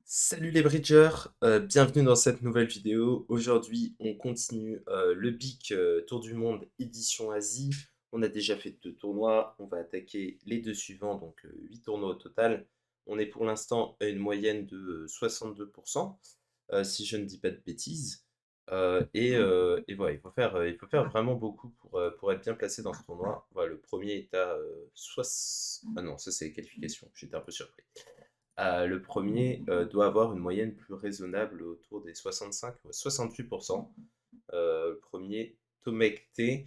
Salut les bridgers, bienvenue dans cette nouvelle vidéo. Aujourd'hui, on continue le Big Tour du Monde édition Asie. On a déjà fait 2 tournois, on va attaquer les deux suivants, donc 8 tournois au total. On est pour l'instant à une moyenne de 62%, si je ne dis pas de bêtises. Et voilà, il faut faire vraiment beaucoup pour être bien placé dans ce tournoi. Voilà, le premier est à 60... Ah non, ça c'est les qualifications, j'étais un peu surpris. Le premier doit avoir une moyenne plus raisonnable autour des 65 ou 68%. Le premier, Tomek T.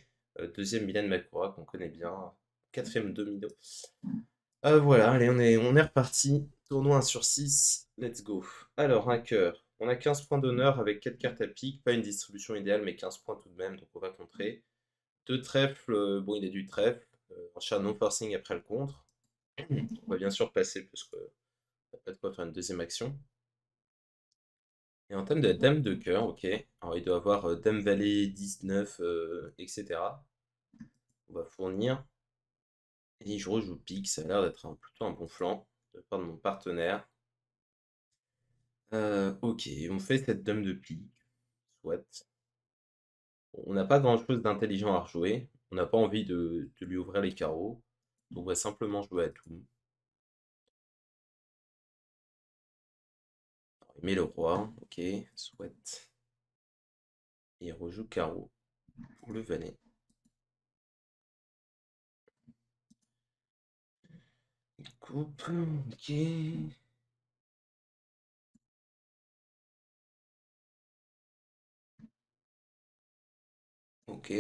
Deuxième, Milan Makura, qu'on connaît bien. Quatrième, Domino. Voilà, allez, on est reparti. Tournoi 1 sur 6. Let's go. Alors, un cœur. On a 15 points d'honneur avec 4 cartes à pique. Pas une distribution idéale, mais 15 points tout de même, donc on va contrer. Deux trèfles. Bon, il a du trèfle. Un chat non forcing après le contre. On va bien sûr passer parce que n'a pas de quoi faire une deuxième action. Et en termes de dame de cœur, ok. Alors il doit avoir dame valet 19, etc. On va fournir. Et je rejoue pique, ça a l'air d'être plutôt un bon flanc de la part de mon partenaire. Ok, on fait cette dame de pique. Soit. On n'a pas grand-chose d'intelligent à rejouer. On n'a pas envie de lui ouvrir les carreaux. Donc on va simplement jouer à tout. Il met le roi, ok, soit. Et il rejoue carreau pour le valet. Coupe, ok. Ok.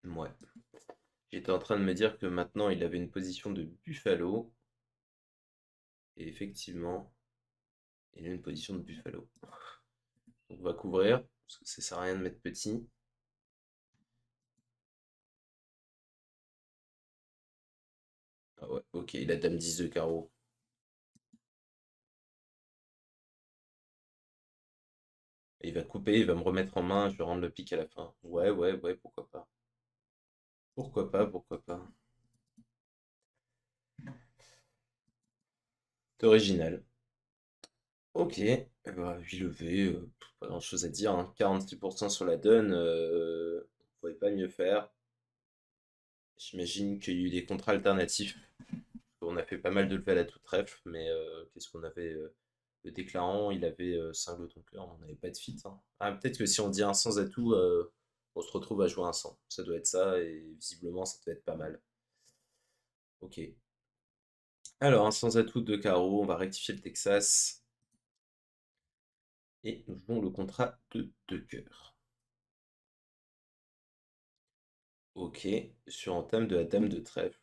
Ouais. J'étais en train de me dire que maintenant il avait une position de buffalo. Et effectivement, il a une position de buffalo. Donc on va couvrir, parce que ça sert à rien de mettre petit. Ah ouais, ok, il a dame 10 de carreau. Et il va couper, il va me remettre en main, je vais rendre le pic à la fin. Ouais, ouais, ouais, pourquoi pas. Pourquoi pas, pourquoi pas. C'est original. Ok, bah, 8 levées, pas grand chose à dire, hein. 46% sur la donne, on pouvait pas mieux faire. J'imagine qu'il y a eu des contrats alternatifs. On a fait pas mal de levées à la toute trèfle, mais qu'est-ce qu'on avait le déclarant, il avait 5 lots cœur, on n'avait pas de fit, hein. Ah, peut-être que si on dit un sans atout, on se retrouve à jouer un sans. Ça doit être ça, et visiblement, ça doit être pas mal. Ok. Alors, un sans atout de carreau, on va rectifier le Texas. Et nous jouons le contrat de 2 cœurs. Ok, sur un thème de la dame de trèfle.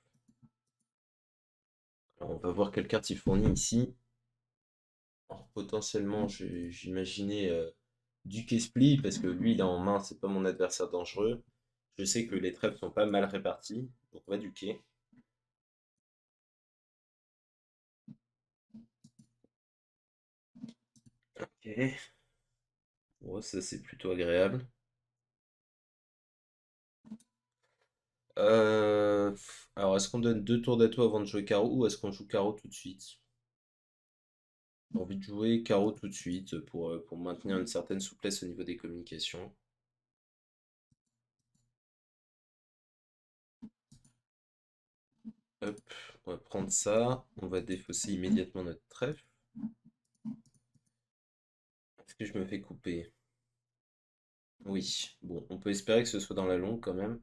Alors, on va voir quelle carte il fournit ici. Alors, potentiellement, j'imaginais Duke Esplit, parce que lui, il est en main, c'est pas mon adversaire dangereux. Je sais que les trèfles sont pas mal répartis, donc on va duquer. Ok. Bon, ça c'est plutôt agréable. Alors, est-ce qu'on donne 2 tours d'atout avant de jouer carreau ou est-ce qu'on joue carreau tout de suite? J'ai envie de jouer carreau tout de suite pour maintenir une certaine souplesse au niveau des communications. Hop, on va prendre ça. On va défausser immédiatement notre trèfle. Est-ce que je me fais couper? Oui. Bon, on peut espérer que ce soit dans la longue quand même.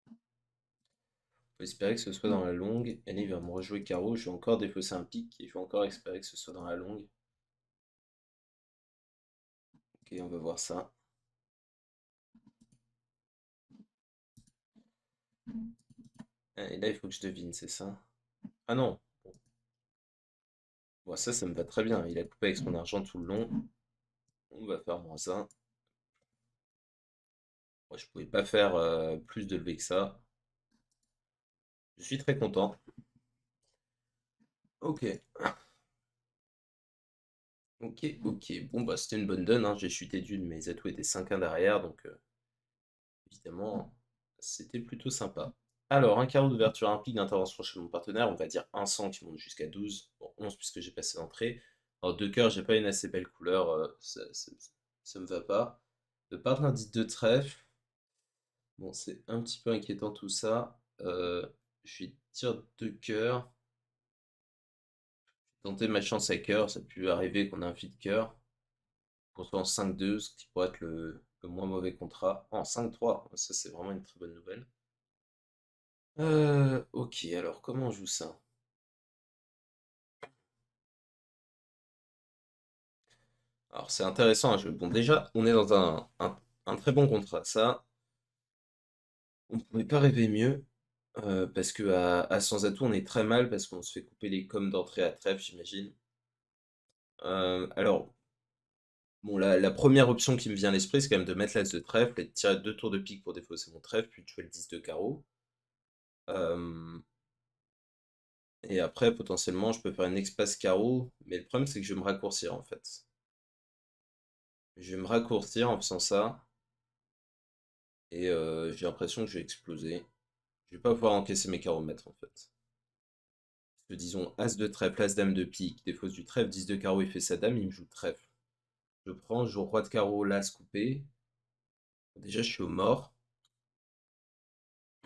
On peut espérer que ce soit dans la longue. Et là, il va me rejouer carreau. Je vais encore défausser un pic et je vais encore espérer que ce soit dans la longue. Ok, on va voir ça. Ah, et là, il faut que je devine, c'est ça? Ah non. Bon, ça me va très bien. Il a coupé avec son argent tout le long. On va faire -1. Moi, je pouvais pas faire plus de levée que ça. Je suis très content. Ok. Ok, ok. Bon, bah, c'était une bonne donne, hein. J'ai chuté d'une, mes atouts étaient 5-1 derrière, donc évidemment. C'était plutôt sympa. Alors, un carreau d'ouverture implique d'intervention chez mon partenaire, on va dire un 100 qui monte jusqu'à 12. Bon, 11 puisque j'ai passé l'entrée. Alors, deux cœurs, j'ai pas une assez belle couleur, ça me va pas. Le partenaire dit deux trèfles. Bon, c'est un petit peu inquiétant tout ça. Je vais dire deux cœurs. Tenter ma chance à cœur, ça peut arriver qu'on ait un vide cœur. Qu'on soit en 5-2, ce qui pourrait être le moins mauvais contrat. En 5-3, ça c'est vraiment une très bonne nouvelle. Ok, alors comment on joue ça? Alors c'est intéressant à jouer. Bon, déjà, on est dans un très bon contrat. Ça, on ne pouvait pas rêver mieux. Parce que à sans atout, on est très mal parce qu'on se fait couper les coms d'entrée à trèfle, j'imagine. Alors, bon, la première option qui me vient à l'esprit, c'est quand même de mettre l'as de trèfle et de tirer deux tours de pique pour défausser mon trèfle, puis de jouer le 10 de carreau. Euh, et après, potentiellement, je peux faire une espace carreau, mais le problème, c'est que je vais me raccourcir en fait. Je vais me raccourcir en faisant ça, et j'ai l'impression que je vais exploser. Je vais pas pouvoir encaisser mes carreaux maîtres en fait. Parce que disons, As de trèfle, As dame de pique, défausse du trèfle, 10 de carreau, il fait sa dame, il me joue trèfle. Je prends, je joue roi de carreau, l'As coupé. Déjà, je suis au mort.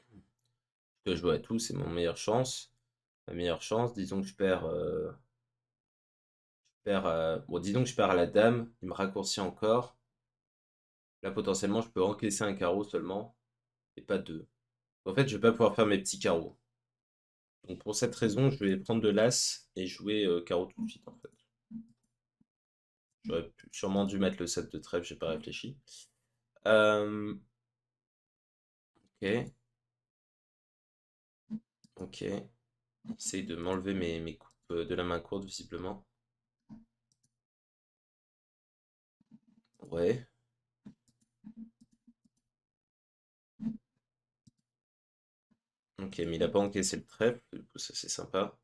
Je dois jouer à tout, c'est mon meilleure chance. Ma meilleure chance, disons que je perds. Bon, disons que je perds à la dame, il me raccourcit encore. Là, potentiellement, je peux encaisser un carreau seulement, et pas deux. En fait, je vais pas pouvoir faire mes petits carreaux. Donc, pour cette raison, je vais prendre de l'As et jouer carreau tout de suite, en fait. Sûrement dû mettre le 7 de trèfle, j'ai pas réfléchi. Euh, ok, ok. Essaye de m'enlever mes coupes de la main courte, visiblement. Ouais. Ok, mais il a pas encaissé le trèfle, du coup, ça c'est sympa.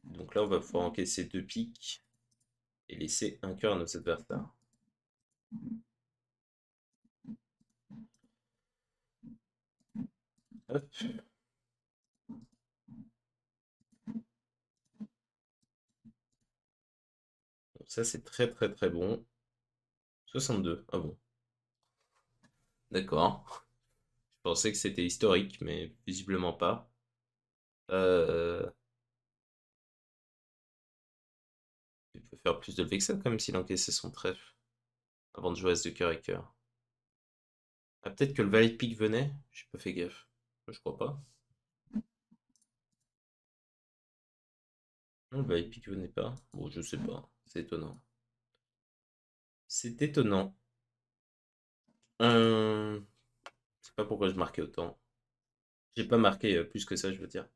Donc là, on va pouvoir encaisser deux piques et laisser un cœur à nos adversaires. Hop. Donc ça, c'est très très très bon. 62. Ah bon. D'accord. Je pensais que c'était historique, mais visiblement pas. Euh, il peut faire plus de levé que ça, quand même, s'il encaissait son trèfle avant de jouer As de cœur et cœur. Ah, peut-être que le valet de pique venait? J'ai pas fait gaffe. Je crois pas. Non, le valet de pique venait pas. Bon, je sais pas. C'est étonnant. C'est étonnant. Je sais pas pourquoi je marquais autant. J'ai pas marqué plus que ça, je veux dire.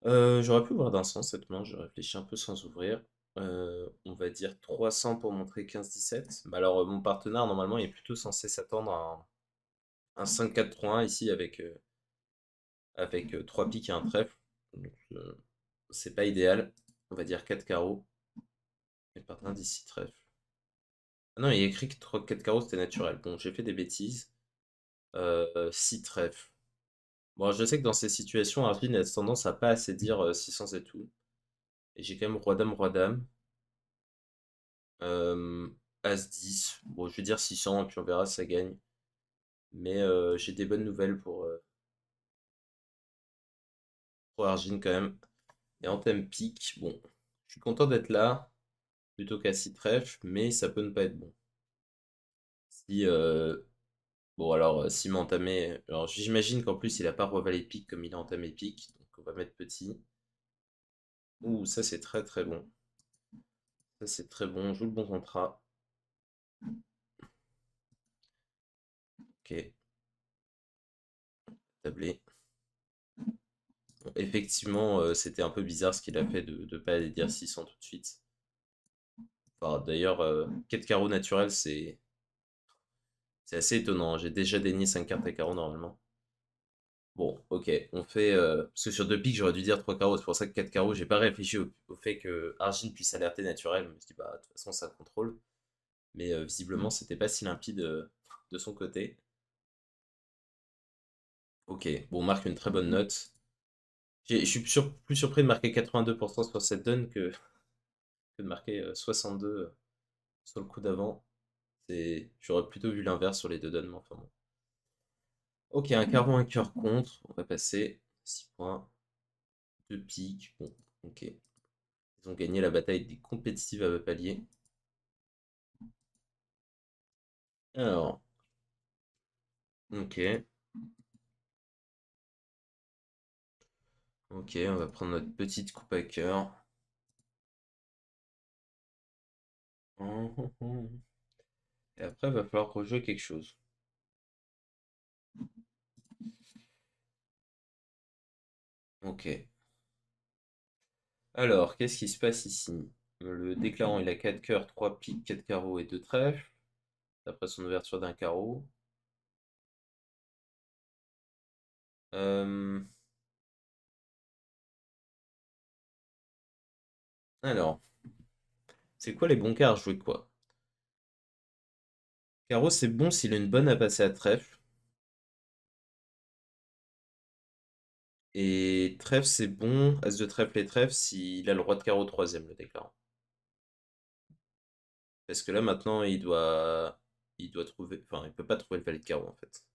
J'aurais pu voir d'un sens cette main, je réfléchis un peu sans ouvrir. On va dire 300 pour montrer 15-17. Mais alors, mon partenaire, normalement, il est plutôt censé s'attendre à un 5-4-3-1 ici avec 3 piques et un trèfle. Donc, c'est pas idéal. On va dire 4 carreaux. Et le partenaire dit 6 trèfles. Ah non, il y a écrit que 4 carreaux c'était naturel. Bon, j'ai fait des bêtises. 6 trèfles. Bon, je sais que dans ces situations, Arvin a tendance à pas assez dire 600 et tout. Et j'ai quand même roi-dame, roi-dame. Euh, As-10. Bon, je vais dire 600 et puis on verra si ça gagne. Mais j'ai des bonnes nouvelles pour Argine quand même. Et en thème pique, bon, je suis content d'être là plutôt qu'à 6 trèfles, mais ça peut ne pas être bon. Si, bon, alors, s'il m'a entamé. Alors, j'imagine qu'en plus, il a pas revalé pique comme il a entamé pique. Donc, on va mettre petit. Ouh, ça, c'est très très bon. Ça, c'est très bon. On joue le bon contrat. Ok, tablé. Bon, effectivement, c'était un peu bizarre ce qu'il a fait de ne pas aller dire 600 tout de suite. Enfin, d'ailleurs, 4 carreaux naturels, c'est assez étonnant. J'ai déjà dénié 5 cartes à carreaux normalement. Bon, ok, on fait. Parce que sur deux piques, j'aurais dû dire 3 carreaux. C'est pour ça que 4 carreaux, j'ai pas réfléchi au fait que Argine puisse alerter naturel. Je me suis dit, bah, de toute façon, ça contrôle. Mais visiblement, c'était pas si limpide de son côté. Ok, bon, on marque une très bonne note. Je suis plus surpris de marquer 82% sur cette donne que de marquer 62 sur le coup d'avant. J'aurais plutôt vu l'inverse sur les deux donnes, mais enfin bon. Ok, un carreau, un cœur contre. On va passer 6 points. Deux piques. Bon, ok. Ils ont gagné la bataille des compétitives à bas palier. Alors, ok. Ok, on va prendre notre petite coupe à cœur. Et après, il va falloir rejouer quelque chose. Ok. Alors, qu'est-ce qui se passe ici? Le déclarant, il a 4 cœurs, 3 piques, 4 carreaux et 2 trèfles, d'après son ouverture d'un carreau. Euh, alors, c'est quoi les bons quarts à jouer quoi? Carreau, c'est bon s'il a une bonne à passer à trèfle. Et trèfle, c'est bon, as de trèfle et trèfle, s'il a le roi de carreau troisième, le déclarant. Parce que là, maintenant, il doit trouver, enfin, il peut pas trouver le valet de carreau, en fait.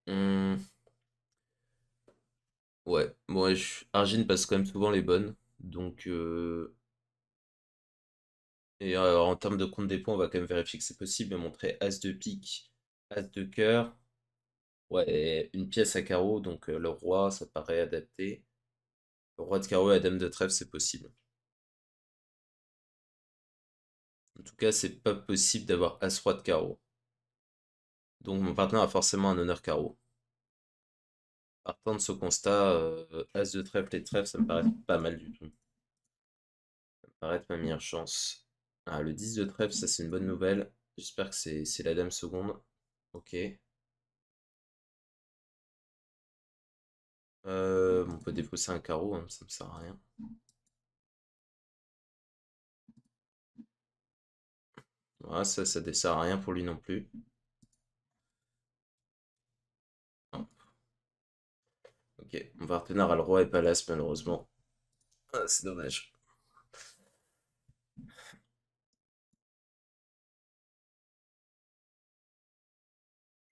Hmm, ouais, bon, ouais, Argine passe quand même souvent les bonnes. Donc, et en termes de compte des points, on va quand même vérifier que c'est possible et montrer as de pique, as de cœur. Ouais, et une pièce à carreau, donc le roi, ça paraît adapté. Le roi de carreau et la dame de trèfle, c'est possible. En tout cas, c'est pas possible d'avoir as-roi de carreau. Donc mon partenaire a forcément un honneur carreau. Partant de ce constat, as de trèfle et trèfle, ça me paraît pas mal du tout. Ça me paraît être ma meilleure chance. Ah, le 10 de trèfle, ça c'est une bonne nouvelle. J'espère que c'est la dame seconde. Ok. On peut défausser un carreau, hein, ça me sert à rien. Voilà, ça ne sert à rien pour lui non plus. Non. Ok, mon partenaire a le roi et pas l'as malheureusement. Ah, c'est dommage.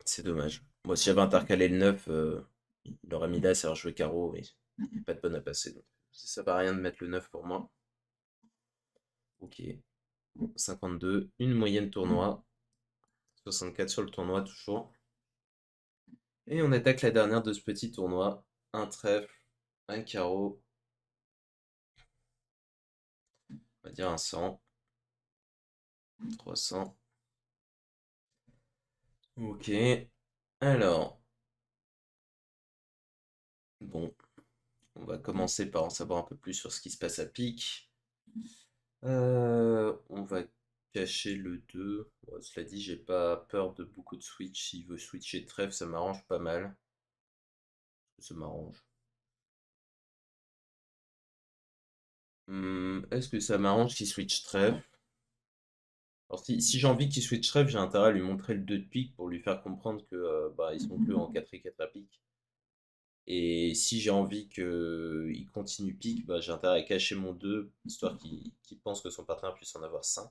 C'est dommage. Moi, si j'avais intercalé le 9, il aurait mis l'as et rejoué carreau, mais il n'y a pas de bonne à passer. Donc, ça sert à rien de mettre le 9 pour moi. Ok, 52, une moyenne tournoi, 64 sur le tournoi toujours. Et on attaque la dernière de ce petit tournoi. Un trèfle, un carreau, on va dire un 100, 300. Ok, alors, bon, on va commencer par en savoir un peu plus sur ce qui se passe à pique. On va cacher le 2. Bon, cela dit, j'ai pas peur de beaucoup de switch. S'il veut switcher de trèfle, ça m'arrange pas mal. Ça m'arrange. Est-ce que ça m'arrange qu'il switch trèfle? Alors si j'ai envie qu'il switch trèfle, j'ai intérêt à lui montrer le 2 de pique pour lui faire comprendre que bah, ils sont que en 4 et 4 à pique. Et si j'ai envie qu'il continue pique, bah, j'ai intérêt à cacher mon 2, histoire qu'il pense que son partenaire puisse en avoir 5.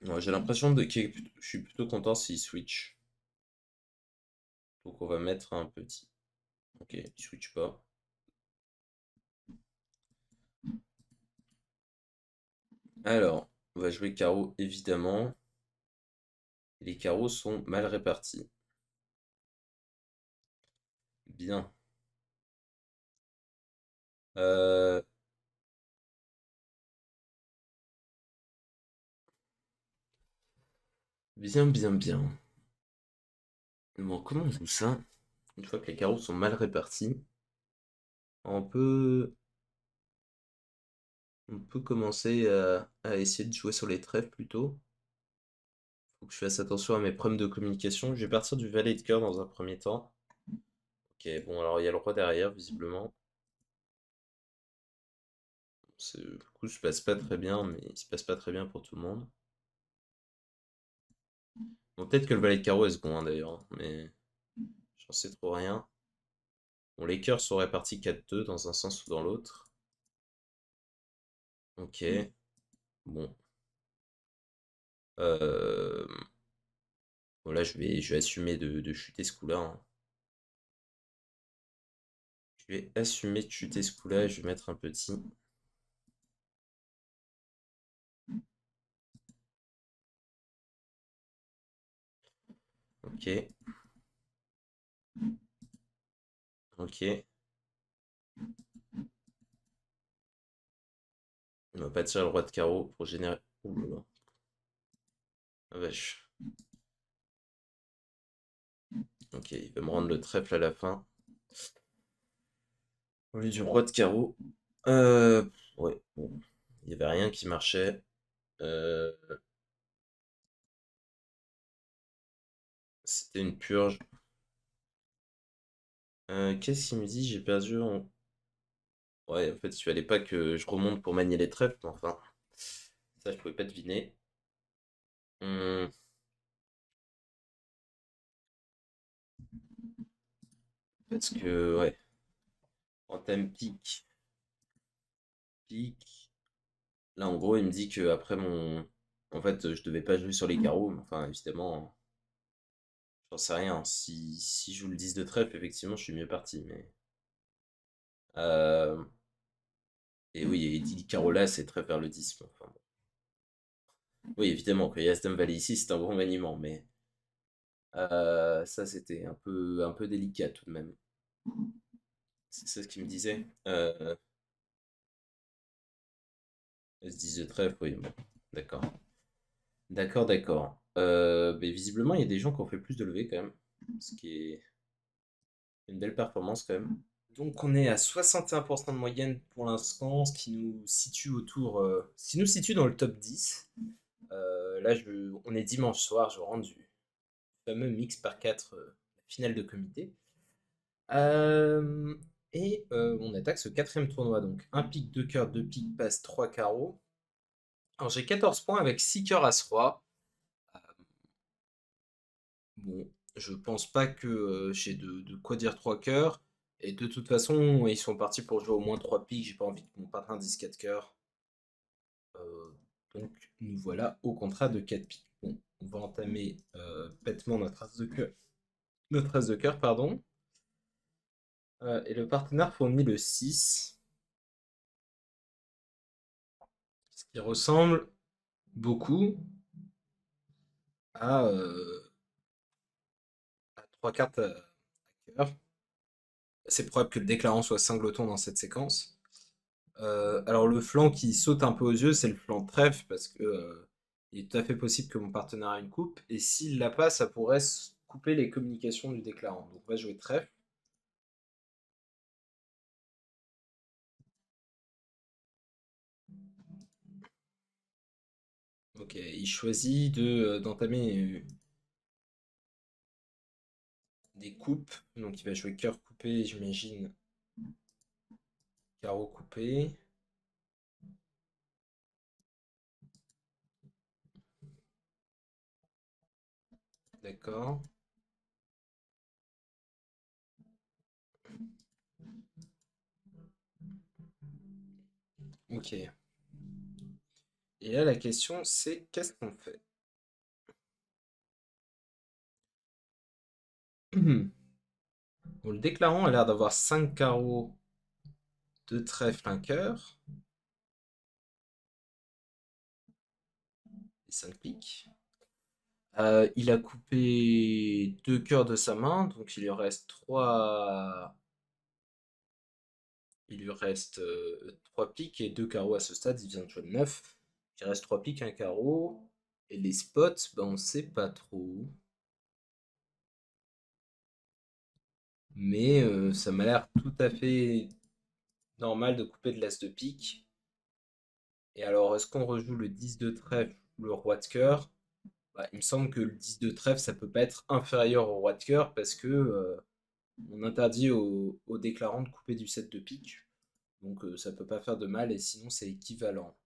Ouais, j'ai l'impression je suis plutôt content s'il switch. Donc on va mettre un petit. Ok, il switch pas. Alors, on va jouer carreau évidemment. Les carreaux sont mal répartis. Bien. Euh, bien, bien, bien. Bon, comment on joue ça? Une fois que les carreaux sont mal répartis, on peut, on peut commencer à essayer de jouer sur les trèfles plutôt. Faut que je fasse attention à mes problèmes de communication. Je vais partir du valet de cœur dans un premier temps. Ok, bon, alors il y a le roi derrière, visiblement. Le coup se passe pas très bien, mais il se passe pas très bien pour tout le monde. Bon, peut-être que le valet de carreau est second, hein, d'ailleurs, hein, mais j'en sais trop rien. Bon, les cœurs sont répartis 4-2 dans un sens ou dans l'autre. Ok, bon. Euh, Bon, là, je vais assumer de chuter ce coup-là, hein. Je vais assumer de chuter ce coup-là et je vais mettre un petit. Ok, ok. On va pas tirer le roi de carreau pour générer. Ouh là là, la vache. Ok, il va me rendre le trèfle à la fin. Au lieu du roi de carreau. Euh, ouais, bon. Il n'y avait rien qui marchait. Euh, C'était une purge. Qu'est-ce qu'il me dit? J'ai perdu en. Ouais, en fait, il fallait pas que je remonte pour manier les trèfles, mais enfin. Ça, je pouvais pas deviner. Hum, Parce que, ouais, en thème pique, pique. Là, en gros, il me dit que après mon. En fait, je devais pas jouer sur les carreaux, mais enfin, évidemment, j'en sais rien. Si je joue le 10 de trèfle, effectivement, je suis mieux parti, mais. Euh, Et oui, il dit carreau là, c'est très vers le 10. Mais enfin, bon. Oui, évidemment, que Yazdam Valley ici, c'est un bon maniement, mais ça, c'était un peu délicat tout de même. C'est ça ce qu'il me disait. S10 de trèfle, oui, bon, d'accord. D'accord, d'accord. Mais visiblement, il y a des gens qui ont fait plus de levées quand même, ce qui est une belle performance quand même. Donc on est à 61% de moyenne pour l'instant, ce qui nous situe ce qui nous situe dans le top 10. Là, on est dimanche soir, je rentre du fameux mix par 4 finale de comité. Euh, on attaque ce quatrième tournoi, donc un pique, deux cœurs, deux piques, passe, trois carreaux. Alors j'ai 14 points avec 6 cœurs as roi. Euh, bon, je pense pas que j'ai de quoi dire 3 cœurs. Et de toute façon, ils sont partis pour jouer au moins 3 piques. J'ai pas envie que mon partenaire dise 4 cœurs. Euh, donc nous voilà au contrat de 4 piques. Bon, on va entamer bêtement notre as de cœur, pardon. Et le partenaire fournit le 6, ce qui ressemble beaucoup à, 3 cartes à cœur. C'est probable que le déclarant soit singleton dans cette séquence. Alors le flanc qui saute un peu aux yeux, c'est le flanc de trèfle, parce que il est tout à fait possible que mon partenaire ait une coupe, et s'il l'a pas, ça pourrait couper les communications du déclarant. Donc on va jouer trèfle. Ok, il choisit d'entamer des coupes. Donc il va jouer cœur coupé, j'imagine, carreau coupé. D'accord. Ok. Et là, la question, c'est qu'est-ce qu'on fait? Bon, le déclarant a l'air d'avoir 5 carreaux, 2 trèfles, un cœur, et 5 piques. Il a coupé 2 cœurs de sa main, donc il lui reste 3. Il lui reste 3 piques et 2 carreaux à ce stade. Il vient de jouer le 9. Il reste 3 piques, un carreau. Et les spots, ben, on sait pas trop. Mais ça m'a l'air tout à fait normal de couper de l'as de pique. Et alors, est-ce qu'on rejoue le 10 de trèfle ou le roi de cœur? Bah, il me semble que le 10 de trèfle, ça peut pas être inférieur au roi de cœur parce que on interdit aux déclarants de couper du 7 de pique. Donc ça peut pas faire de mal, et sinon c'est équivalent.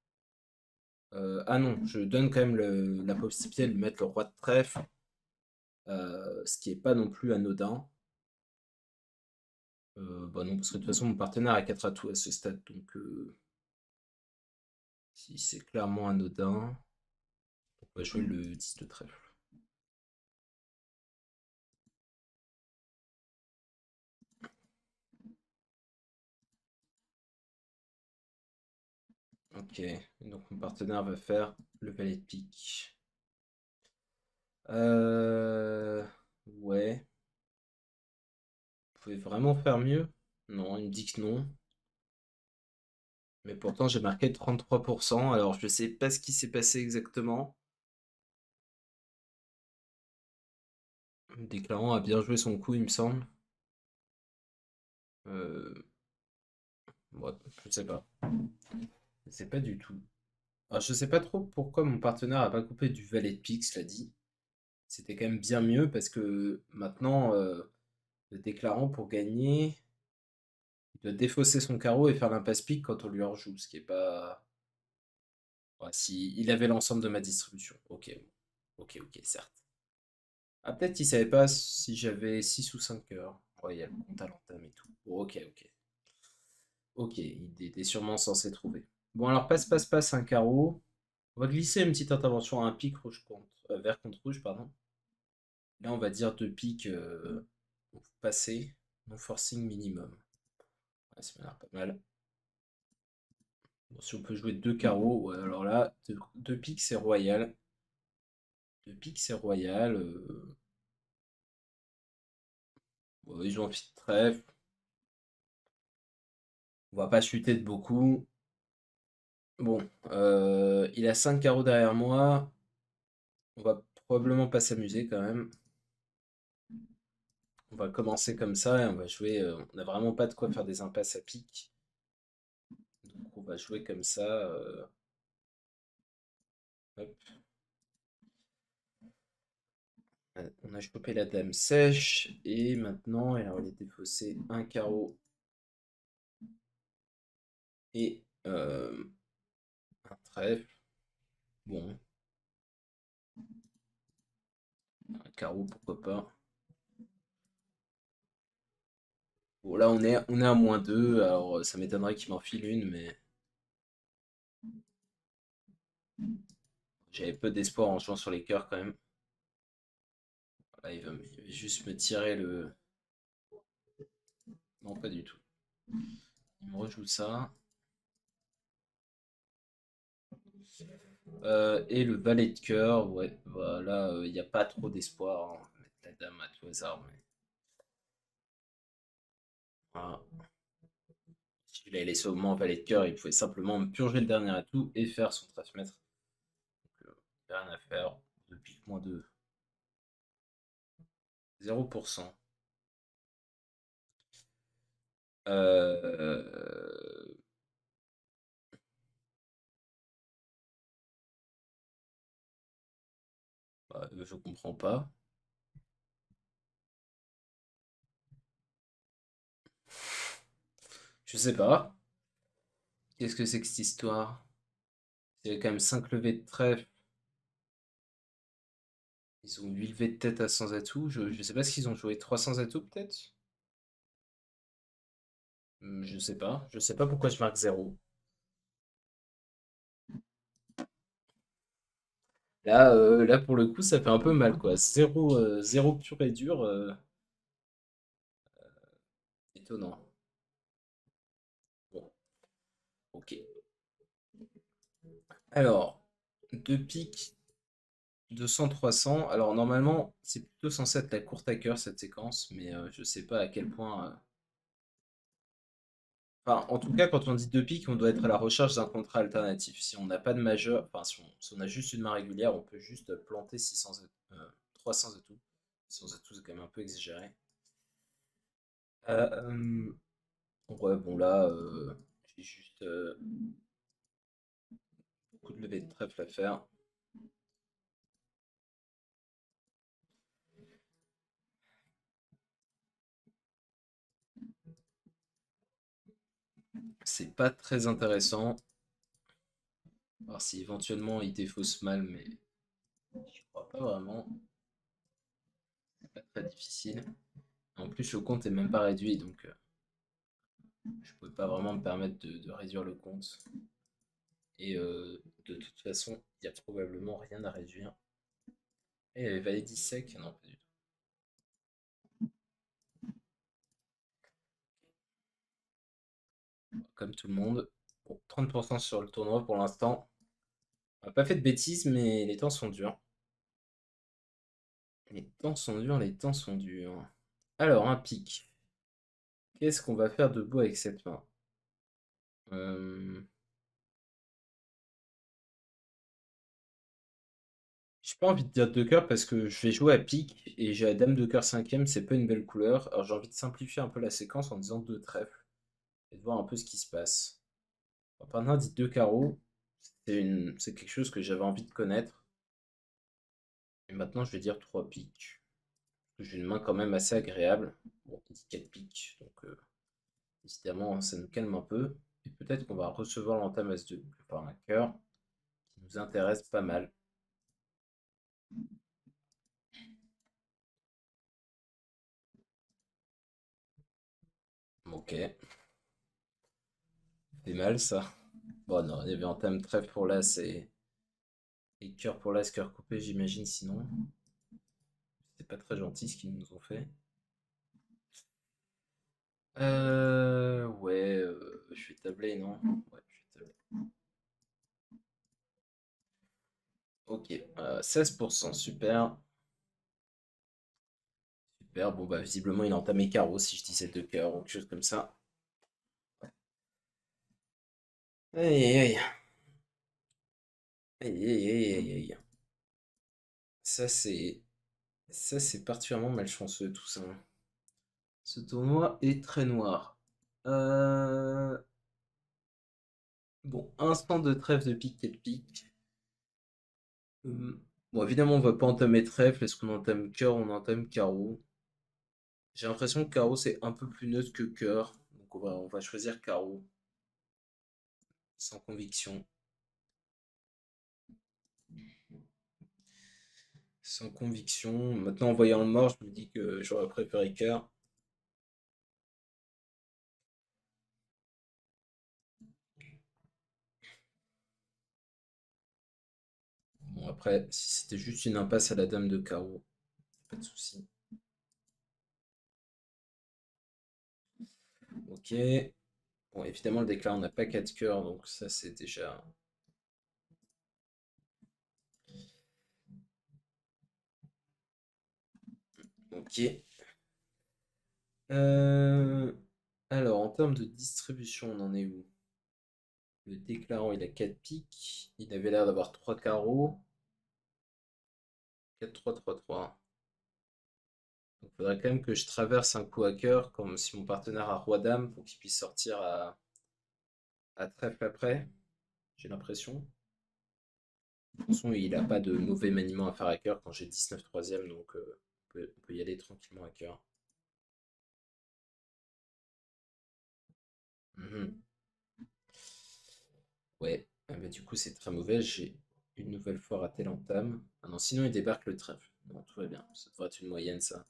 Ah non, je donne quand même la possibilité de lui mettre le roi de trèfle, ce qui est pas non plus anodin. Bah non, parce que de toute façon mon partenaire a 4 atouts à ce stade, donc si c'est clairement anodin, on va jouer le 10 de trèfle. Ok, donc mon partenaire va faire le valet de pique. Euh... Ouais, vous pouvez vraiment faire mieux? Non, il me dit que non. Mais pourtant j'ai marqué 33%, alors je sais pas ce qui s'est passé exactement. Déclarant a bien joué son coup, il me semble. Euh... Ouais, je sais pas. Je sais pas du tout. Alors je sais pas trop pourquoi mon partenaire a pas coupé du valet de pique, cela dit. C'était quand même bien mieux parce que maintenant, le déclarant pour gagner, il doit défausser son carreau et faire l'impasse pique quand on lui rejoue, ce qui est pas. Ouais, si il avait l'ensemble de ma distribution. Ok, bon. Ok, certes. Ah, peut-être qu'il savait pas si j'avais 6 ou 5 heures. Ouais, il y a le compte à l'entame et tout. Bon, ok. Ok, il était sûrement censé trouver. Bon, alors passe, un carreau. On va glisser une petite intervention à un pic rouge contre, vert contre rouge, pardon. Là, on va dire deux piques passer, non forcing minimum. Ouais, ça m'a l'air pas mal. Bon, si on peut jouer deux carreaux, ouais, alors là, deux piques, c'est royal. Deux piques, c'est royal. Bon, ils ont envie de trèfle. On va pas chuter de beaucoup. Bon, il a 5 carreaux derrière moi. On va probablement pas s'amuser quand même. On va commencer comme ça et on va jouer. On n'a vraiment pas de quoi faire des impasses à pique. Donc on va jouer comme ça. Hop. On a chopé la dame sèche et maintenant elle va aller défausser un carreau et un trèfle. Bon, un carreau pourquoi pas. Bon là on est à -2, alors ça m'étonnerait qu'il m'en file une, mais j'avais peu d'espoir en jouant sur les cœurs quand même. Là il va juste me tirer le. Non, pas du tout. Il me rejoue ça. Et le valet de cœur, ouais, voilà, il n'y a pas trop d'espoir, hein. On va mettre la dame à tout hasard, mais voilà. Si je l'avais laissé au moins valet de cœur, il pouvait simplement me purger le dernier atout et faire son transmettre. Donc, rien à faire. Depuis -2. 0%. Euh... je comprends pas. Je sais pas. Qu'est-ce que c'est que cette histoire? Il y a quand même 5 levées de trèfle. Ils ont 8 levées de tête à 100 atouts. Je sais pas ce qu'ils ont joué. 300 atouts peut-être? Je sais pas. Je sais pas pourquoi je marque 0. Là, pour le coup, ça fait un peu mal, quoi. Zéro pur et dur, étonnant. Bon, ok. Alors, deux piques, 200-300. Alors, normalement, c'est plutôt censé être la courte à cœur, cette séquence, mais je sais pas à quel point. Enfin, en tout cas, quand on dit deux piques, on doit être à la recherche d'un contrat alternatif. Si on n'a pas de majeur, enfin, si on a juste une main régulière, on peut juste planter 300 atouts. 600 atouts, c'est quand même un peu exagéré. Euh, ouais, bon, là, j'ai juste beaucoup de levée de trèfle à faire. C'est pas très intéressant. Alors si éventuellement il défausse mal, mais je crois pas vraiment. C'est pas très difficile. En plus, le compte est même pas réduit, donc je pouvais pas vraiment me permettre de réduire le compte. Et de toute façon, il y a probablement rien à réduire. Et Valédie sec, non, pas du tout. Comme tout le monde. Bon, 30% sur le tournoi pour l'instant. On n'a pas fait de bêtises, mais les temps sont durs. Les temps sont durs, les temps sont durs. Alors, un pic. Qu'est-ce qu'on va faire de beau avec cette main? Euh, J'ai pas envie de dire deux cœurs parce que je vais jouer à pique et j'ai la dame de cœur cinquième, c'est pas une belle couleur. Alors j'ai envie de simplifier un peu la séquence en disant deux trèfles et de voir un peu ce qui se passe. Partenard dit deux carreaux, c'est quelque chose que j'avais envie de connaître. Et maintenant je vais dire trois piques. J'ai une main quand même assez agréable. Bon, il dit quatre piques, donc évidemment ça nous calme un peu. Et peut-être qu'on va recevoir l'entame As-2 par un cœur qui nous intéresse pas mal. Ok, c'est mal ça. Bon non, il y avait entame trèfle pour l'As et cœur pour l'As, cœur coupé j'imagine sinon. C'est pas très gentil ce qu'ils nous ont fait. Ouais, je vais tabler, non? Ouais, je vais tabler. Ok, 16%, super. Super, bon bah visiblement il a entamé carreau si je disais deux cœurs ou quelque chose comme ça. Aïe aïe aïe. Aïe aïe aïe aïe aïe. Ça c'est. Ça c'est particulièrement malchanceux tout ça. Ce tournoi est très noir. Euh... Bon, instant de trêve de pique et de pique. Bon, évidemment, on va pas entamer trèfle. Est-ce qu'on entame cœur? On entame carreau. J'ai l'impression que carreau c'est un peu plus neutre que cœur. Donc on va choisir carreau. Sans conviction. Sans conviction. Maintenant, en voyant le mort, je me dis que j'aurais préféré cœur. Bon, après, si c'était juste une impasse à la dame de carreau, pas de souci. Ok. Bon, évidemment, le déclare, on n'a pas 4 cœurs, donc ça, c'est déjà. Ok. Euh, Alors, en termes de distribution, on en est où? Le déclarant, il a 4 piques. Il avait l'air d'avoir 3 carreaux. 4, 3, 3, 3. Donc, il faudrait quand même que je traverse un coup à cœur, comme si mon partenaire a roi-dame, pour qu'il puisse sortir à trèfle après, j'ai l'impression. De toute façon, il n'a pas de mauvais maniement à faire à cœur quand j'ai 19 troisième, donc on peut y aller tranquillement à cœur. Mhm. Ouais, ah bah, du coup c'est très mauvais, j'ai une nouvelle fois raté l'entame. Ah non, sinon il débarque le trèfle. Non, tout va bien, ça devrait être une moyenne ça.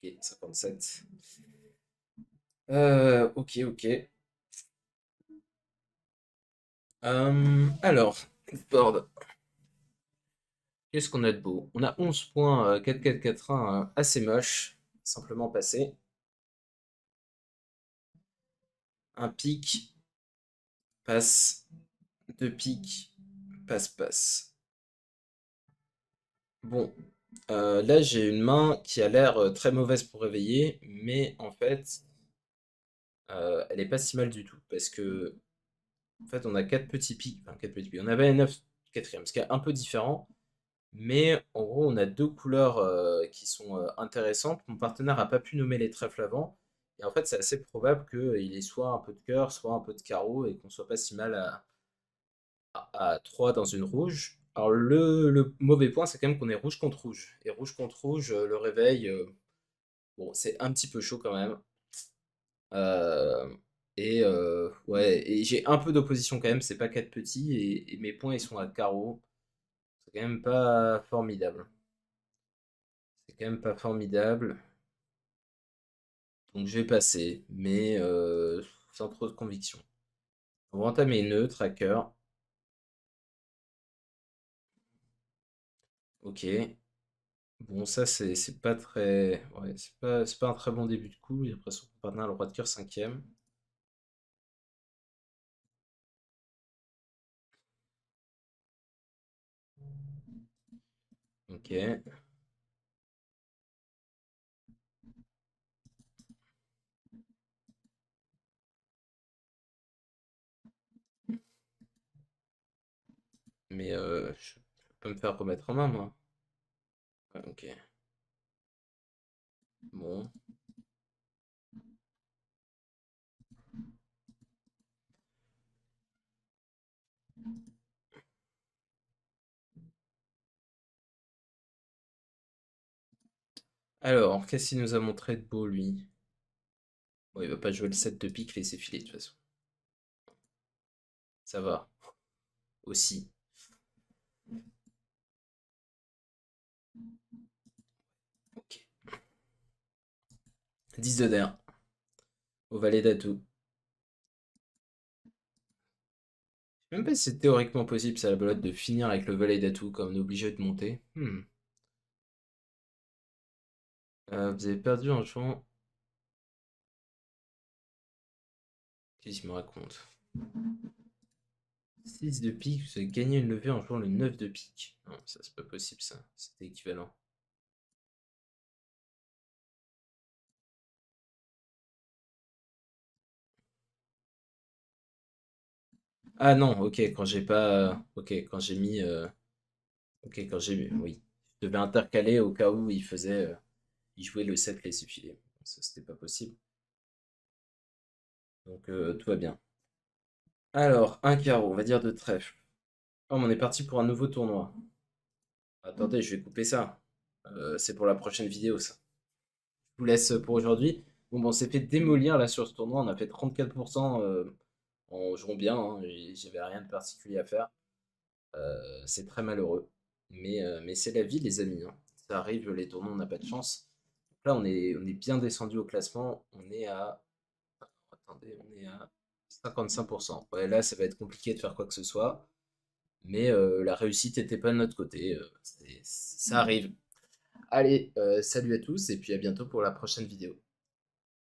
Ok, 57. Ok, ok. Alors, board. Qu'est-ce qu'on a de beau? On a 11 points, 4-4-4-1, assez moche. Simplement passé. Un pic, passe. Deux piques, passe, passe. Bon, là j'ai une main qui a l'air très mauvaise pour réveiller, mais en fait, elle est pas si mal du tout. Parce que, en fait, on a quatre petits pics. Enfin, quatre petits pics. On avait un 9 quatrième, ce qui est un peu différent. Mais en gros, on a deux couleurs qui sont intéressantes. Mon partenaire n'a pas pu nommer les trèfles avant. Et en fait, c'est assez probable qu'il ait soit un peu de cœur, soit un peu de carreau, et qu'on soit pas si mal à 3 dans une rouge. Alors, le mauvais point, c'est quand même qu'on est rouge contre rouge. Et rouge contre rouge, le réveil, bon, c'est un petit peu chaud quand même. Euh, Ouais, et j'ai un peu d'opposition quand même, c'est pas 4 petits, et mes points ils sont à carreau. C'est quand même pas formidable. C'est quand même pas formidable. Donc je vais passer, mais sans trop de conviction. On va entamer neutre, tracker. Ok. Bon, ça c'est pas très. Ouais, c'est pas un très bon début de coup. J'ai l'impression qu'on partenaire le roi de cœur cinquième. Ok. Mais je peux me faire remettre en main, moi. Ouais, ok. Bon. Alors, qu'est-ce qu'il nous a montré de beau, lui? Bon, il va pas jouer le 7 de pique, laisser filer, de toute façon. Ça va. Aussi. 10 de der. Au valet d'atout. Je sais même pas si c'est théoriquement possible, ça, la belote, de finir avec le valet d'atout, comme on est obligé de monter. Vous avez perdu un jouant. Qu'est-ce qu'il me raconte? 6 de pique, vous avez gagné une levée en jouant le 9 de pique. Non, ça c'est pas possible ça, c'était équivalent. Ah non, ok, quand j'ai pas. Ok, quand j'ai mis. Ok, quand j'ai mis. Oui. Je devais intercaler au cas où il faisait. Il jouait le 7 laissé filer. Ça c'était pas possible. Donc tout va bien. Alors, un carreau, on va dire de trèfle. Oh, mais on est parti pour un nouveau tournoi. Attendez, je vais couper ça. C'est pour la prochaine vidéo ça. Je vous laisse pour aujourd'hui. Bon, on s'est fait démolir là sur ce tournoi. On a fait 34% en jouant bien, hein, et j'avais rien de particulier à faire. C'est très malheureux. Mais c'est la vie, les amis, hein. Ça arrive, les tournois, on n'a pas de chance. Là, on est bien descendu au classement. On est à. Attendez, on est à 55%. Ouais, là, ça va être compliqué de faire quoi que ce soit. Mais la réussite n'était pas de notre côté. Ça arrive. Allez, salut à tous et puis à bientôt pour la prochaine vidéo.